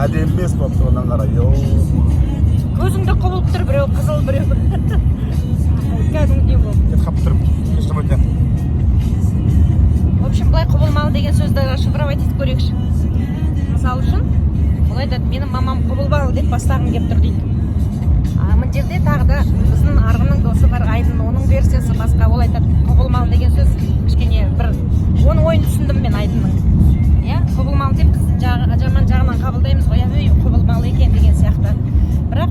әдемі емес болып тұрғаннан қара. Көзіңді құбылып тұр, біреу қызыл, біреу кәдімгідей болып. Кет қап тұрып, кештірмейтін. В общем, былай құбылмалы деген сөзді шифровать етіп көрейікші. Мысалы үшін, бұл айтады, менің мамам құбылмалы деп бастағым келіп тұр дейді. Мына жерде тағы да біздің арғынның досы бар, Айдын, оның версиясы басқа. Ол айтады, құбылмалы деген сөз кішкене бір оның ойын түсіндім мен Айдынның. Иә, құбылмалы деп біз жаман жағынан қабылдаймыз ғой, ей, құбылмалы екен деген сияқты. Бірақ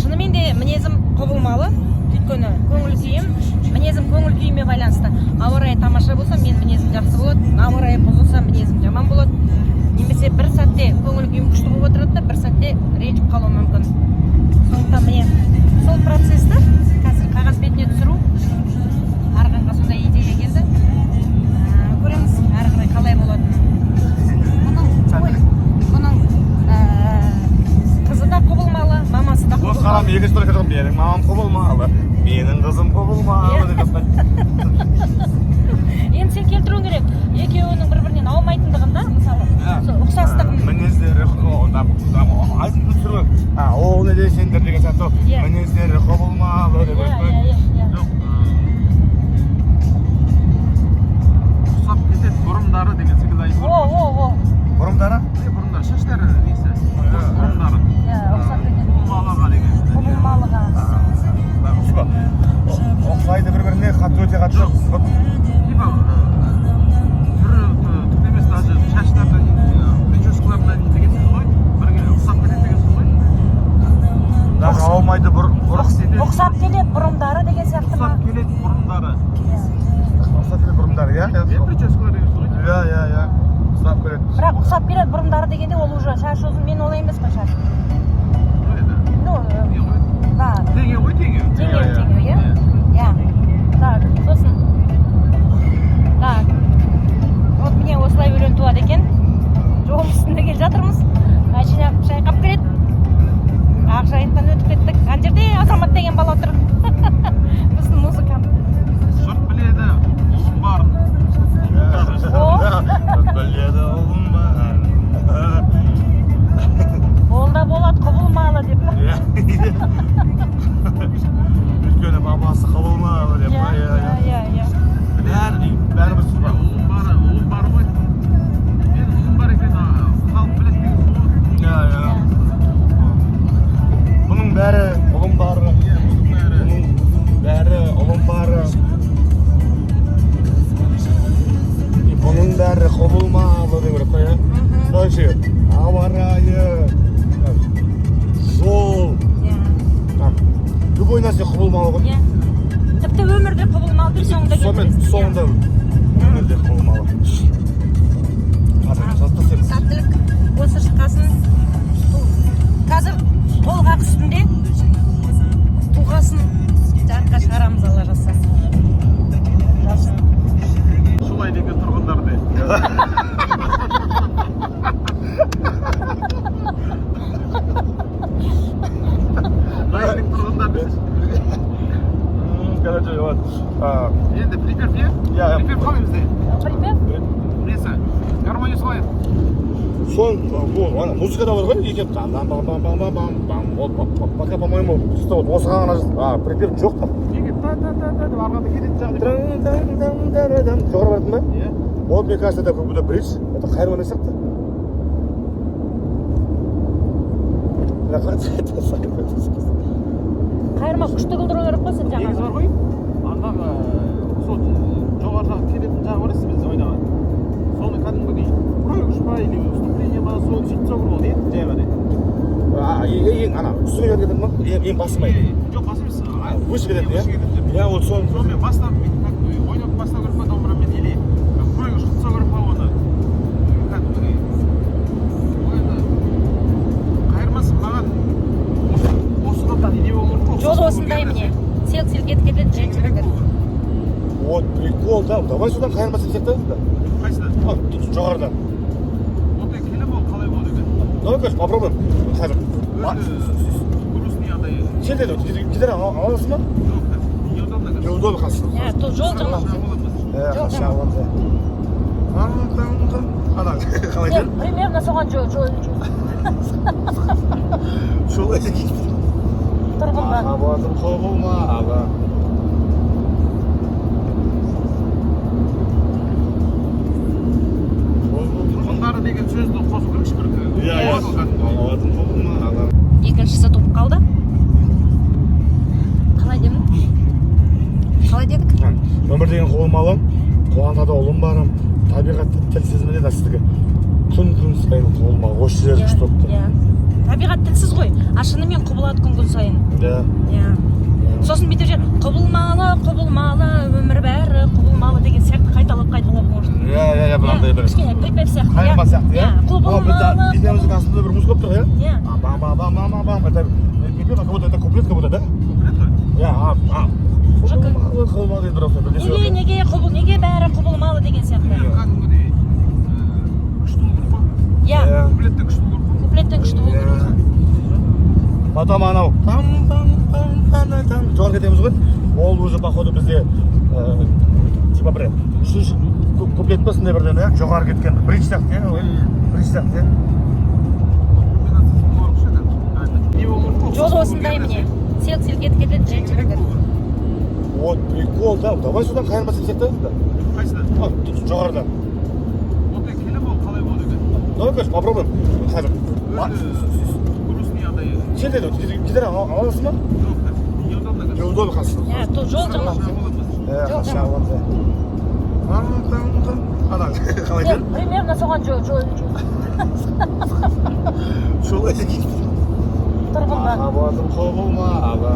шынымен де мінезім құбылмалы, өйткені көңіл күйім, мінезім көңіл күйіме байланысты. Ауа райы тамаша болса, мен мінезім жақсы болады, ауа райы бұзылса, мінезім жаман болады. Немесе бір сәтте көңіл күйім күшті болып отырады да, бір сәтте ренжіп қалуы мүмкін. Сондықтан міне сол процесті қазір қағаз бетіне түсіру арғынға сондай идея келді. Көреміз әрі қарай қалай болады. Бұның қызы да құбылмалы, мамасы да құбылмалы. Қарам екінші тұрып кетіп, менің мамам құбылмалы, менің қызым құбылмалы деп енді сен келтіруің керек. Екеуінің бір-бірінен аумайтындығын да, мысалы, ұқсастығын. Мінездері айтынды түсіру. Ол не дейсіңдер деген сияқты. Мінездері құбылмалы деп ұқсап кетеді, бұрымдары деген секілді айтып О. Бұрымдары? Бұрымдары, шаштары несі? Бұрымдары. Ұқсап кетеді. Құбылмалыға деген. Құбылмалыға. Ұқсайды бір-біріне, қатты өте қатты. Типа, түрі емес, даже шаштардан, прическалардан деген сөз ғой. Бірге ұқсап кетеді деген сөз ғой. Даже аумайды Ұқсап келеді бұрымдары деген сияқты ма? Ұқсап келеді бұрымдары. Ұқсап келеді бұрымдары, иә? Прическалар деген сөз ғой. Иә. Ұқсап келеді. Бірақ ұқсап келеді бұрымдары дегенде ол уже шаш ұзын, мен олай емес қой шаш. Да. Теге ғой, теге. Теге, иә? Иә. Так, сосын. Так. Вот міне осылай өлең туады екен. Жол үстінде келе жатырмыз. Машина шайқап келеді. Ақ жайықтан өтіп кеттік. Ана жерде Азамат деген бала отыр. Біздің музыкант. Жұрт біледі, ұлым барын. Жұрт біледі, ұлым барын. Ол да болады құбылмалы деп. Өйткені бабасы құбылмалы деп. Иә. Бәріміз тұр бар. Ұлым бары ғой. Мен ұлым бар екен, халық біледі деген сөз ғой. Иә. Бұның бәрі ұлым бары. Бұның бәрі ұлым бары. Бұның бәрі құбылмалы деп керек қой, иә? Слушай, ауа райы, жол, любой нәрсе құбылмалы ғой. Тіпті өмірде құбылмалы деп соңында кетіресің. Соңында өмірде құбылмалы. Сәттілік осы шыққасын. Қазір толғақ үстінде туғасын жарыққа шығарамыз Алла жазса. Солай деген тұрғындар де. Лайк тұрғындар де. Короче, вот. Енді припев не? Припев қалай бізде? Припев? Несі? Гармония солай. Музыкада бар ғой, екен. Пока, по-моему, осыған ғана припев жоқ там. Неге та-та-та-та деп арғанда кететін жағы деп. Жоғары баратын ба? Вот, мне кажется, это как будто бридж. Это хайрман сияқты. Қайырма күшті қылдыру керек қой сен жаңағы. Негізі бар ғой, андағы сол жоғары жағы келетін жағы бар біз ойнаған. Соны кәдімгідей проигрыш па или выступление ма, сол сөйтіп болады, иә, жай ғана. Ең ана үстіңе кететін ма? Ең басы ма? Жоқ, басы емес. Выше кететін, иә? Иә, вот соны. Сонымен бастап, ойнап бастау керек па домбырамен или проигрыш қылсау керек па оны? Кәдімгідей. Ол енді қайырмасы маған осыған не болу керек? Жол осындай міне. Селк-селк етіп кетеді жеңшіліктер. Вот прикол, да. Давай содан қайырма сексек та? Қайсыда? Жоғарыдан. Вот келе бол, қалай болады екен? Давай, конечно, попробуем. Қазір. Грустный андай. Сен де гитара аласың ба? Жоқ, неудобно. Неудобно қазір. Иә, тут жол жаман. Қаша аламыз. Ана, қалай Примерно соған жол. тұрғынға махаббатым құбылмалы. тұрғындары деген сөзді қосу керекші бір Иә, махаббатым құбылмалы. екіншісі туып қалды. Қалай дедік? Өмір деген құбылмалы. Қуантады ұлым барым. Табиғат тілсіз міне сізге. Күн сайын құбылмалы. Осы жер күшті болып тұр. Табиғат тілсіз ғой. Шынымен құбылады күн сайын. Сосын бүйтіп жүр. Құбылмалы, өмір бәрі құбылмалы деген сияқты қайталап может. Мынандай бір. Кішкене припев сияқты. Қайырма сияқты, Құбылмалы. Біздің астында бір музыка болып тұр, Иә. Бам-бам-бам-бам-бам. Это куплет как будто, да? Құбылмалы енді дұрыс. Неге бәрі құбылмалы деген сияқты. кәдімгідей күшті болу керек қой. Иә. Куплеттен күшті болу керек қой. Куплеттен күшті болу керек. Потом анау жоғары кетеміз ғой. Ол өзі походу бізде типа бір үшінші куплет па сондай бірден жоғары кеткен бридж сияқты бридж сияқты. Не болу керек қой? Жол осындай міне. Селк-селк етіп кетеді женщиналар. Вот прикол, да. Давай сюда қайырма сексек та. Қайсыдан? Жоғарыдан. Вот келем ол қалай болады екен? Давай конечно попробуем. Қазір. Грустный андай. Сен де кедер аласың ба? Жоқ, неудобно. Неудобно қазір. Жол жаман. Қаша аламыз. Ана қалай екен? Примерно соған жол. Солай. Тұрғынға. Махаббатым құбылмалы.